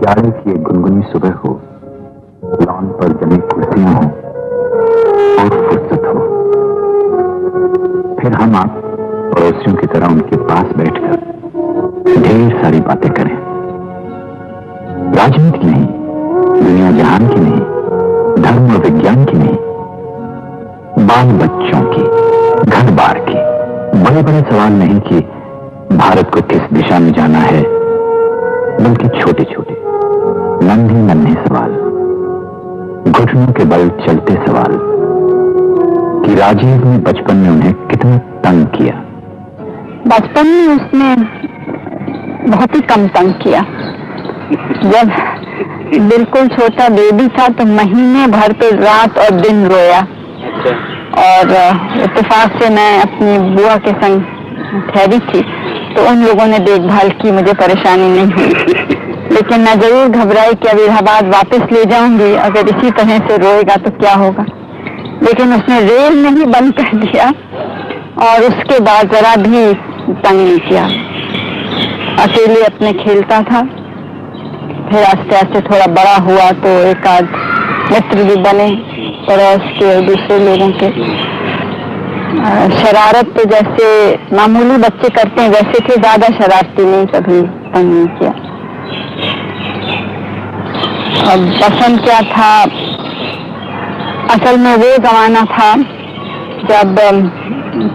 जाड़े की एक गुनगुनी सुबह हो, लॉन पर जमी कुर्सियां हो और फुर्सत हो, फिर हम आप पड़ोसियों की तरह उनके पास बैठकर ढेर सारी बातें करें। राजनीति की नहीं, दुनिया जहान की नहीं, धर्म और विज्ञान की नहीं, बाल बच्चों की, घर बार की, बड़े बड़े सवाल नहीं कि भारत को किस दिशा में जाना है, बल्कि छोटे छोटे नन्हे नन्हे सवाल, घुटनों के बल चलते सवाल कि राजीव ने बचपन में उन्हें कितना तंग किया। बचपन में उसने बहुत ही कम तंग किया। जब बिल्कुल छोटा बेबी था तो महीने भर तो रात और दिन रोया। और इत्तेफाक से मैं अपनी बुआ के संग ठहरी थी तो उन लोगों ने देखभाल की, मुझे परेशानी नहीं हुई। लेकिन मैं जरूर घबराई कि अब इलाहाबाद वापस ले जाऊंगी, अगर इसी तरह से रोएगा तो क्या होगा। लेकिन उसने रेल में ही बंद कर दिया और उसके बाद जरा भी तंग नहीं किया। अकेले अपने खेलता था। फिर आस्ते आस्ते थोड़ा बड़ा हुआ तो एक आध मित्र भी बने पड़ोस के और दूसरे लोगों के। शरारत तो जैसे मामूली बच्चे करते हैं वैसे थे, ज्यादा शरारती नहीं, कभी तंग नहीं किया। अब पसंद क्या था, असल में वो जमाना था जब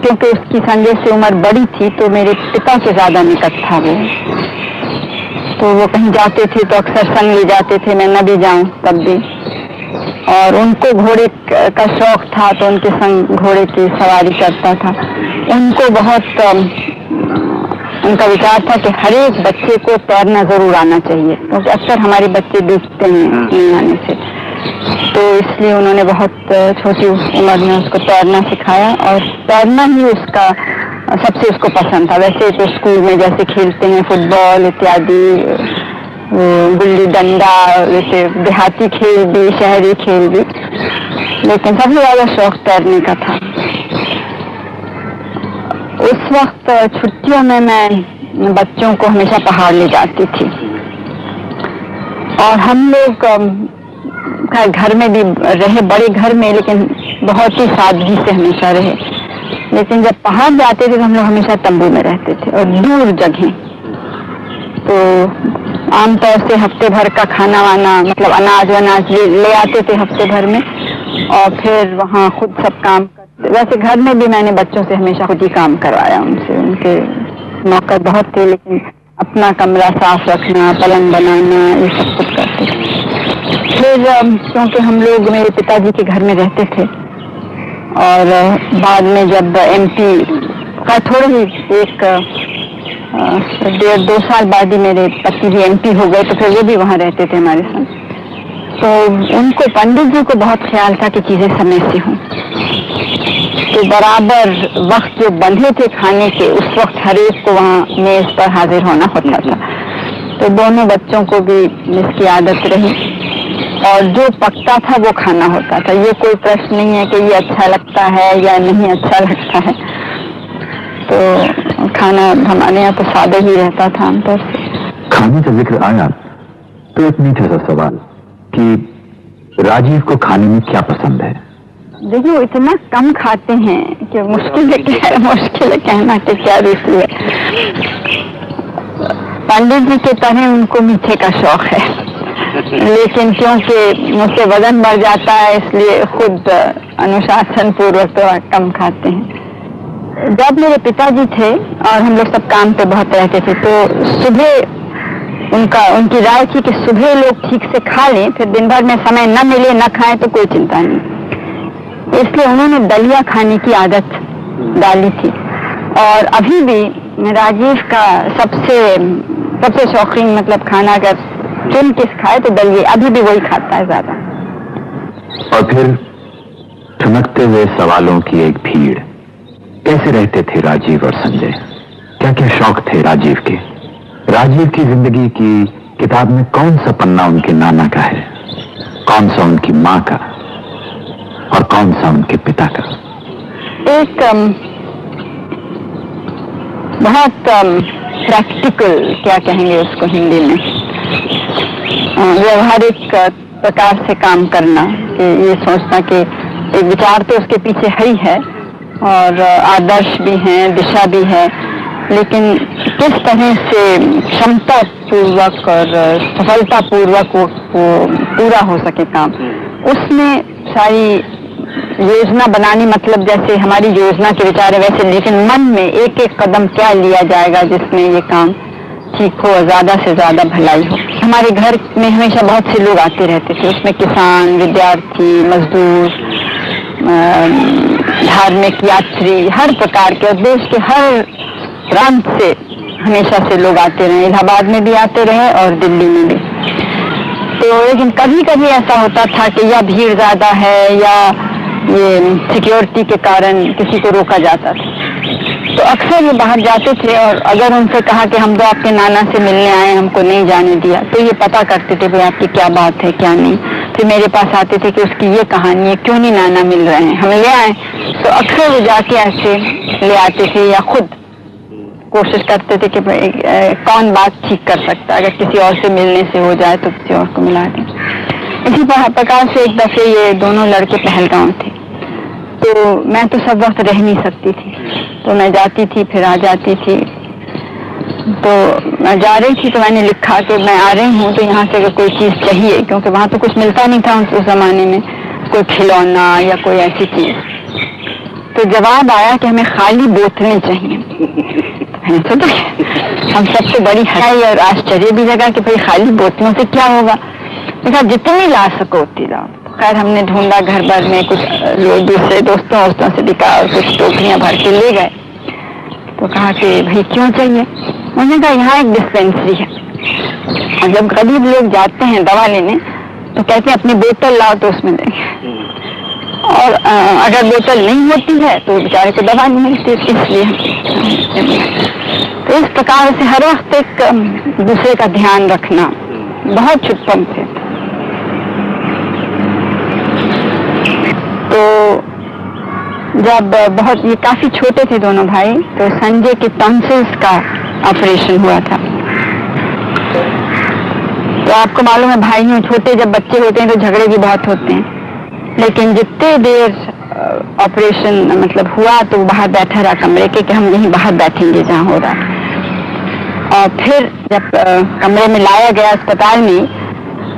क्योंकि उसकी संजय से उम्र बड़ी थी तो मेरे पिता से ज्यादा निकट था वो। तो वो कहीं जाते थे तो अक्सर संग ले जाते थे, मैं न भी जाऊं तब भी। और उनको घोड़े का शौक था तो उनके संग घोड़े की सवारी करता था। उनको बहुत उनका विचार था कि हर एक बच्चे को तैरना जरूर आना चाहिए, क्योंकि अक्सर हमारे बच्चे डूबते हैं नहीं आने से। तो इसलिए उन्होंने बहुत छोटी उम्र में उसको तैरना सिखाया और तैरना ही उसका सबसे उसको पसंद था। वैसे तो स्कूल में जैसे खेलते हैं फुटबॉल इत्यादि, गुल्ली डंडा, जैसे देहाती खेल भी, शहरी खेल भी, लेकिन सबसे ज्यादा शौक तैरने का था। उस वक्त छुट्टियों में मैं बच्चों को हमेशा पहाड़ ले जाती थी और हम लोग घर में भी रहे, बड़े घर में, लेकिन बहुत ही सादगी से हमेशा रहे। लेकिन जब पहाड़ जाते थे तो हम लोग हमेशा तंबू में रहते थे और दूर जगह। तो आमतौर से हफ्ते भर का खाना वाना, मतलब अनाज वनाज ले आते थे हफ्ते भर में और फिर वहाँ खुद सब काम करते। वैसे घर में भी मैंने बच्चों से हमेशा खुद ही काम करवाया उनसे। उनके नौकर बहुत थे, लेकिन अपना कमरा साफ रखना, पलंग बनाना, ये सब कुछ करते थे। फिर क्योंकि हम लोग मेरे पिताजी के घर में रहते थे और बाद में जब एमपी का थोड़े ही एक 1.5-2 साल बाद ही मेरे पति भी एमपी हो गए, तो फिर वो भी वहाँ रहते थे हमारे साथ। तो उनको, पंडित जी को बहुत ख्याल था कि चीजें समय से हों। तो बराबर वक्त जो बंधे थे खाने के, उस वक्त हर एक को वहाँ मेज पर हाजिर होना होता था। तो दोनों बच्चों को भी इसकी आदत रही और जो पकता था वो खाना होता था। ये कोई प्रश्न नहीं है कि ये अच्छा लगता है या नहीं अच्छा लगता है। तो खाना हमारे यहाँ तो सादा ही रहता था आमतौर से। खाने का जिक्र आया तो एक मीठा सा सवाल कि राजीव को खाने में क्या पसंद है? देखिए, वो इतना कम खाते हैं कि मुश्किल है कहना कि क्या रुचि है। पंडित जी के तरह उनको मीठे का शौक है, लेकिन क्योंकि मुझसे वजन बढ़ जाता है इसलिए खुद अनुशासन पूर्वक तो कम खाते हैं। जब मेरे पिताजी थे और हम लोग सब काम पे बहुत रहते थे तो सुबह उनकी राय थी कि सुबह लोग ठीक से खा लें, फिर दिन भर में समय न मिले न खाएं तो कोई चिंता नहीं। इसलिए उन्होंने दलिया खाने की आदत डाली थी और अभी भी राजीव का सबसे शौकीन, मतलब खाना अगर चुन किस खाए तो दलिया, अभी भी वही खाता है ज्यादा। और फिर ठुमकते हुए सवालों की एक भीड़। कैसे रहते थे राजीव और संजय? क्या क्या शौक थे राजीव के? राजीव की जिंदगी की किताब में कौन सा पन्ना उनके नाना का है, कौन सा उनकी माँ का और कौन सा उनके पिता का? एक बहुत प्रैक्टिकल, क्या कहेंगे उसको हिंदी में, व्यवहारिक प्रकार से काम करना, कि ये सोचना कि एक विचार तो उसके पीछे है और आदर्श भी हैं, दिशा भी है, लेकिन किस तरह से क्षमता पूर्वक और सफलता पूर्वक वो पूरा हो सके काम, उसमें सारी योजना बनानी, मतलब जैसे हमारी योजना के विचार है वैसे, लेकिन मन में एक एक कदम क्या लिया जाएगा जिसमें ये काम ठीक हो और ज्यादा से ज्यादा भलाई हो। हमारे घर में हमेशा बहुत से लोग आते रहते थे, उसमें किसान, विद्यार्थी, मजदूर, धार्मिक यात्री, हर प्रकार के, और देश के हर प्रांत से हमेशा से लोग आते रहे। इलाहाबाद में भी आते रहे और दिल्ली में भी। तो लेकिन कभी कभी ऐसा होता था कि या भीड़ ज्यादा है या ये सिक्योरिटी के कारण किसी को रोका जाता था, तो अक्सर ये बाहर जाते थे और अगर उनसे कहा कि हम तो आपके नाना से मिलने आए, हमको नहीं जाने दिया, तो ये पता करते थे भाई आपकी क्या बात है क्या नहीं। फिर मेरे पास आते थे कि उसकी ये कहानी है, क्यों नहीं नाना मिल रहे हैं, हम ले आए। तो अक्सर वो जाके ऐसे ले आते थे या खुद कोशिश करते थे कि कौन बात ठीक कर सकता है, अगर किसी और से मिलने से हो जाए तो किसी और को मिला दें। इसी प्रकार से एक दफे ये दोनों लड़के पहलगांव थे, तो मैं तो सब वक्त रह नहीं सकती थी, तो मैं जाती थी फिर आ जाती थी। तो मैं जा रही थी तो मैंने लिखा कि मैं आ रही हूँ, तो यहाँ से अगर कोई चीज चाहिए, क्योंकि वहां तो कुछ मिलता नहीं था उस जमाने में, कोई खिलौना या कोई ऐसी चीज। तो जवाब आया कि हमें खाली बोतलें चाहिए। तो हम सबसे बड़ी हंसाई और आश्चर्य भी लगा कि भाई खाली बोतलों से क्या होगा, देखा जितनी ला सको उतनी लाओ। खैर हमने ढूंढा घर भर में, कुछ लोग दूसरे दोस्तों से दिखा और कुछ टोकरियां भर के ले गए। तो कहा कि भाई क्यों चाहिए, उन्होंने कहा यहाँ एक डिस्पेंसरी है, और जब गरीब लोग जाते हैं दवा लेने तो कहते हैं अपनी बोतल लाओ तो उसमें देंगे, और अगर बोतल नहीं होती है तो बेचारे को दवा नहीं मिलती, इसलिए। तो इस प्रकार से हर वक्त एक दूसरे का ध्यान रखना बहुत छुटपम थे। तो जब बहुत ये काफी छोटे थे दोनों भाई, तो संजय के टॉन्सिल्स का ऑपरेशन हुआ था। तो आपको मालूम है भाइयों, छोटे जब बच्चे होते हैं तो झगड़े भी बहुत होते हैं, लेकिन जितने देर ऑपरेशन मतलब हुआ तो वो बाहर बैठा रहा कमरे के कि हम यहीं बाहर बैठेंगे जहाँ हो रहा। और फिर जब कमरे में लाया गया अस्पताल में,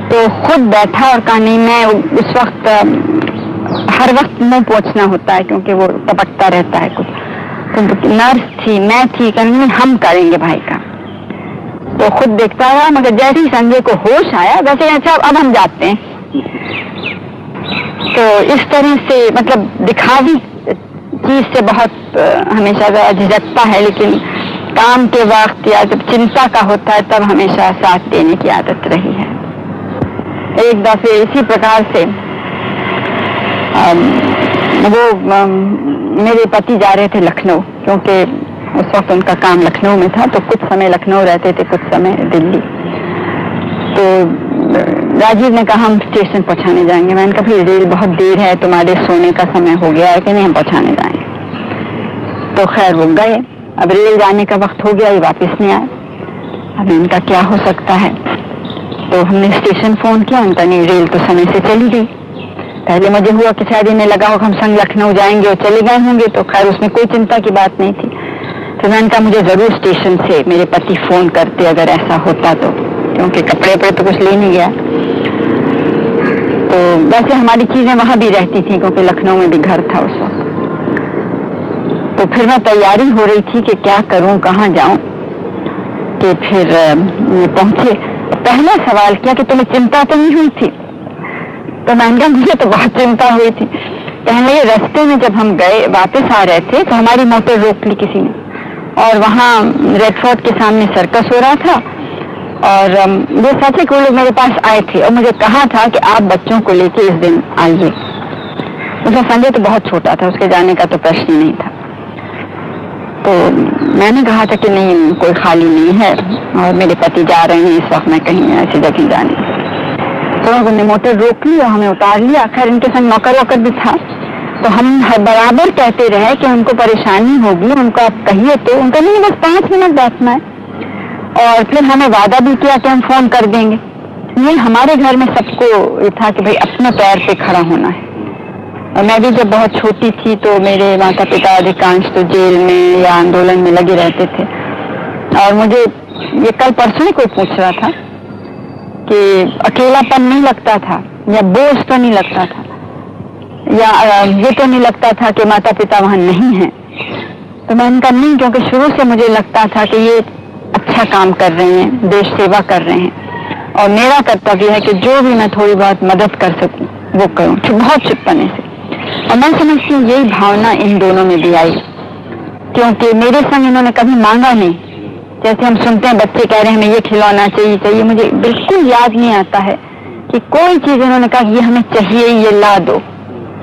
तो खुद बैठा और कहा नहीं, मैं उस वक्त हर वक्त मुंह पोंछना होता है क्योंकि वो टपकता रहता है कुछ। तो नर्स थी, मैं थी, कहने हम करेंगे भाई का। तो खुद देखता रहा, मगर जैसे ही संजय को होश आया वैसे अच्छा अब हम जाते हैं। तो इस तरह से मतलब दिखावी चीज से बहुत हमेशा झिझकता है, लेकिन काम के वक्त या जब चिंता का होता है तब हमेशा साथ देने की आदत रही है। एक दफे इसी प्रकार से मेरे पति जा रहे थे लखनऊ, क्योंकि उस वक्त उनका काम लखनऊ में था, तो कुछ समय लखनऊ रहते थे, कुछ समय दिल्ली। तो राजीव ने कहा हम स्टेशन पहुंचाने जाएंगे। मैंने कहा फिर रेल बहुत देर है, तुम्हारे सोने का समय हो गया है कि नहीं, हम पहुंचाने जाएंगे। तो खैर वो गए। अब रेल जाने का वक्त हो गया, ये वापस नहीं आए। अब इनका क्या हो सकता है, तो हमने स्टेशन फोन किया, उनका नहीं, रेल तो समय से चली गई। पहले मुझे हुआ कि शायद इन्हें लगा हो हम संग लखनऊ जाएंगे और चले गए होंगे, तो खैर उसमें कोई चिंता की बात नहीं थी। तो मैंने कहा मुझे जरूर स्टेशन से मेरे पति फोन करते अगर ऐसा होता तो, क्योंकि कपड़े पे तो कुछ ले नहीं गया। तो वैसे हमारी चीजें वहां भी रहती थी क्योंकि लखनऊ में भी घर था उस वक्त। तो फिर मैं तैयारी हो रही थी कि क्या करूं, कहाँ जाऊं। कि फिर पहुंचे, पहला सवाल किया कि तुम्हें चिंता तो नहीं हुई थी। तो मैंने कहा मुझे तो बहुत चिंता हुई थी। कहने लगे रास्ते में जब हम गए वापस आ रहे थे तो हमारी मोटर रोक ली किसी ने, और वहाँ रेड फोर्ट के सामने सर्कस हो रहा था, और वो सच है कि वो लोग मेरे पास आए थे और मुझे कहा था कि आप बच्चों को लेके इस दिन आइए। उसमें संजय तो बहुत छोटा था, उसके जाने का तो प्रश्न ही नहीं था। तो मैंने कहा था कि नहीं, कोई खाली नहीं है और मेरे पति जा रहे हैं इस वक्त, मैं कहीं ऐसी जगह जाने। तो उन्होंने मोटर रोक ली और हमें उतार लिया। खैर इनके संग नौकर वोकर भी था, तो हम बराबर कहते रहे कि उनको परेशानी होगी, उनको आप कहिए तो। उनका नहीं, बस 5 मिनट बैठना है। और फिर हमें वादा भी किया कि हम फोन कर देंगे। ये हमारे घर में सबको ये था कि भाई अपने पैर पे खड़ा होना है। और मैं भी जब बहुत छोटी थी तो मेरे माता पिता अधिकांश तो जेल में या आंदोलन में लगे रहते थे, और मुझे ये कल परसों ही कोई पूछ रहा था कि अकेलापन नहीं लगता था या बोझ तो नहीं लगता था या ये तो नहीं लगता था कि माता पिता वहां नहीं हैं। तो मैं इनका नहीं, क्योंकि शुरू से मुझे लगता था कि ये अच्छा काम कर रहे हैं, देश सेवा कर रहे हैं, और मेरा कर्तव्य है कि जो भी मैं थोड़ी बहुत मदद कर सकूं वो करूं, बहुत चुपने से। और मैं समझती हूँ यही भावना इन दोनों में भी आई, क्योंकि मेरे संग इन्होंने कभी मांगा नहीं। जैसे हम सुनते हैं बच्चे कह रहे हैं हमें ये खिलौना चाहिए, मुझे बिल्कुल याद नहीं आता है कि कोई चीज इन्होंने कहा ये हमें चाहिए, ये ला दो।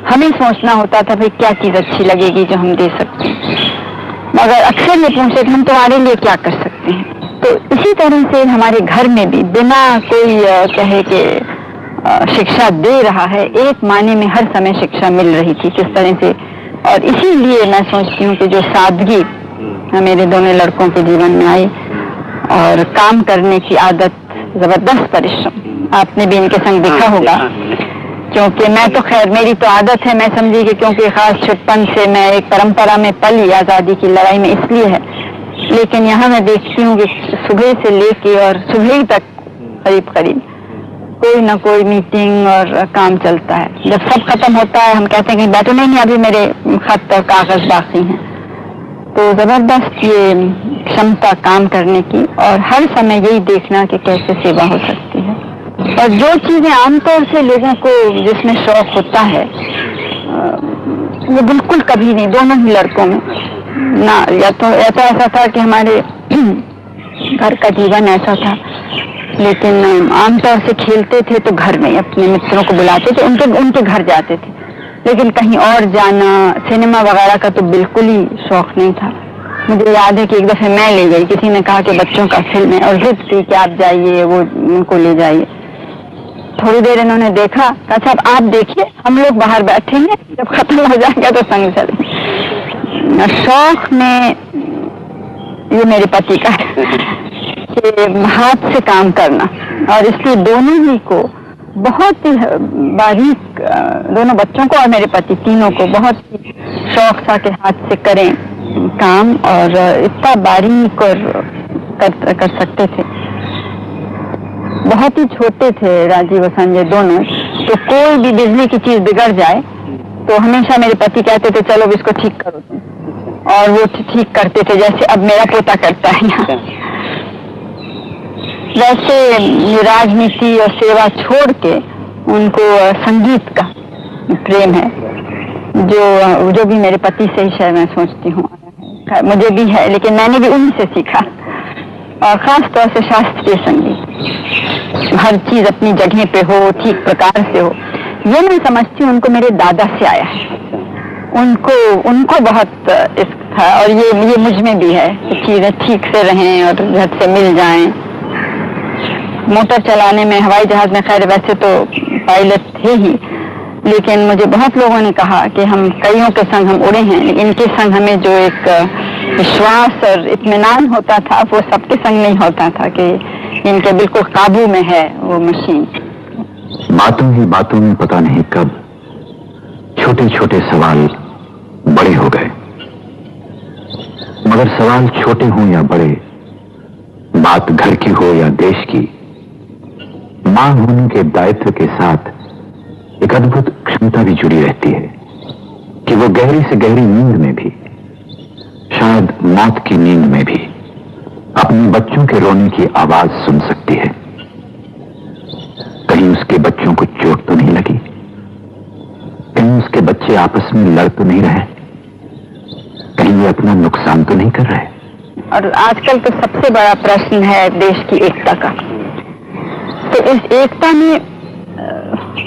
हमें सोचना होता था भाई क्या चीज अच्छी लगेगी जो हम दे सकते हैं, मगर अक्सर ये पूछते हम तुम्हारे लिए क्या कर सकते हैं। तो इसी तरह से हमारे घर में भी बिना कोई कहे कि शिक्षा दे रहा है, एक मायने में हर समय शिक्षा मिल रही थी किस तरह से। और इसीलिए मैं सोचती हूँ कि जो सादगी मेरे दोनों लड़कों के जीवन में आई और काम करने की आदत, जबरदस्त परिश्रम, आपने भी इनके संग देखा होगा। क्योंकि मैं तो खैर मेरी तो आदत है, मैं समझी कि क्योंकि खास छुटपन से मैं एक परंपरा में पली आजादी की लड़ाई में, इसलिए है। लेकिन यहाँ मैं देखती हूँ कि सुबह से लेके और सुबह ही तक करीब करीब कोई ना कोई मीटिंग और काम चलता है। जब सब खत्म होता है हम कहते हैं कि बैठो, नहीं अभी मेरे खत और कागज बाकी हैं। तो जबरदस्त ये क्षमता काम करने की, और हर समय यही देखना कि कैसे सेवा हो सकती है। और जो चीजें आमतौर से लोगों को जिसमें शौक होता है वो बिल्कुल कभी नहीं, दोनों ही लड़कों में ना। या तो ऐसा था कि हमारे घर का जीवन ऐसा था, लेकिन आमतौर से खेलते थे तो घर में अपने मित्रों को बुलाते थे, उनके घर जाते थे। लेकिन कहीं और जाना, सिनेमा वगैरह का तो बिल्कुल ही शौक नहीं था। मुझे याद है कि एक दफे मैं ले गई, किसी ने कहा कि बच्चों का फिल्म है, और जिद थी कि आप जाइए, वो उनको ले जाइए। थोड़ी देर इन्होंने देखा, अच्छा अब आप देखिए, हम लोग बाहर बैठेंगे, जब खत्म हो जाएगा तो संग चलेंगे। शौक में ये मेरे पति का है कि हाथ से काम करना, और इसलिए दोनों ही को बहुत ही बारीक, दोनों बच्चों को और मेरे पति तीनों को बहुत ही शौक था कि हाथ से करें काम, और इतना बारीक और कर सकते थे। बहुत ही छोटे थे राजीव और संजय दोनों, तो कोई भी बिजली की चीज बिगड़ जाए तो हमेशा मेरे पति कहते थे चलो इसको ठीक करो तुम, और वो ठीक करते थे, जैसे अब मेरा पोता करता है यहाँ। वैसे राजनीति और सेवा छोड़ के उनको संगीत का प्रेम है, जो भी मेरे पति से ही शायद मैं सोचती हूँ, मुझे भी है, लेकिन मैंने भी उन्हीं से सीखा, और खास तौर से शास्त्रीय संगीत। हर चीज अपनी जगह पे हो, ठीक प्रकार से हो, ये मैं समझती हूँ उनको मेरे दादा से आया है। उनको बहुत इश्क था, और ये मुझ में भी है कि चीजें ठीक से रहें और झट से मिल जाएं। मोटर चलाने में, हवाई जहाज में, खैर वैसे तो पायलट थे ही, लेकिन मुझे बहुत लोगों ने कहा कि हम कईयों के संग हम उड़े हैं, लेकिन इनके संग हमें जो एक विश्वास और इत्मीनान होता था वो सबके संग नहीं होता था, कि इनके बिल्कुल काबू में है वो मशीन। बातों ही बातों में पता नहीं कब छोटे छोटे सवाल बड़े हो गए, मगर सवाल छोटे हों या बड़े, बात घर की हो या देश की, मां होने के दायित्व के साथ एक अद्भुत क्षमता भी जुड़ी रहती है कि वो गहरी से गहरी नींद में भी, शायद मौत की नींद में भी, अपने बच्चों के रोने की आवाज सुन सकती है। कहीं उसके बच्चों को चोट तो नहीं लगी, कहीं उसके बच्चे आपस में लड़ तो नहीं रहे, कहीं ये अपना नुकसान तो नहीं कर रहे। और आजकल तो सबसे बड़ा प्रश्न है देश की एकता का। तो इस एकता में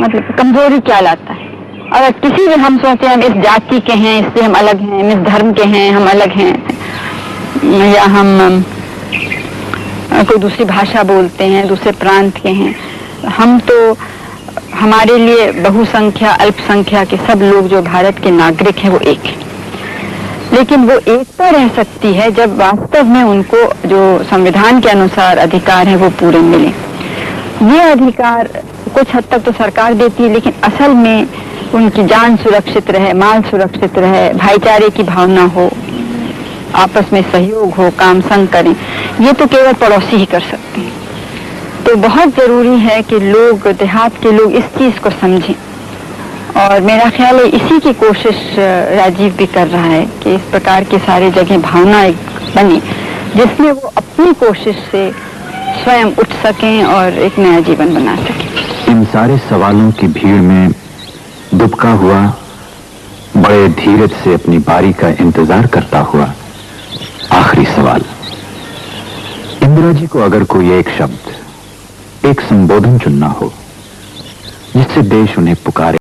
मतलब कमजोरी क्या लाता है? अगर किसी भी हम सोचे हम इस जाति के हैं इससे हम अलग हैं, हम इस धर्म के हैं हम अलग हैं, या हम कोई दूसरी भाषा बोलते हैं, दूसरे प्रांत के हैं, हम तो हमारे लिए बहुसंख्या अल्पसंख्या के सब लोग जो भारत के नागरिक हैं वो एक है। लेकिन वो एकता रह सकती है जब वास्तव में उनको जो संविधान के अनुसार अधिकार है वो पूरे मिले। ये अधिकार कुछ हद तक तो सरकार देती है, लेकिन असल में उनकी जान सुरक्षित रहे, माल सुरक्षित रहे, भाईचारे की भावना हो, आपस में सहयोग हो, काम संग करें, ये तो केवल पड़ोसी ही कर सकते हैं। तो बहुत जरूरी है कि लोग, देहात के लोग इस चीज को समझें, और मेरा ख्याल है इसी की कोशिश राजीव भी कर रहा है कि इस प्रकार की सारी जगह भावना एक बने जिसमें वो अपनी कोशिश से स्वयं उठ सकें और एक नया जीवन बना सकें। इन सारे सवालों की भीड़ में दुबका हुआ, बड़े धीरज से अपनी बारी का इंतजार करता हुआ आखिरी सवाल। इंदिरा जी को अगर कोई एक शब्द, एक संबोधन चुनना हो जिससे देश उन्हें पुकारे,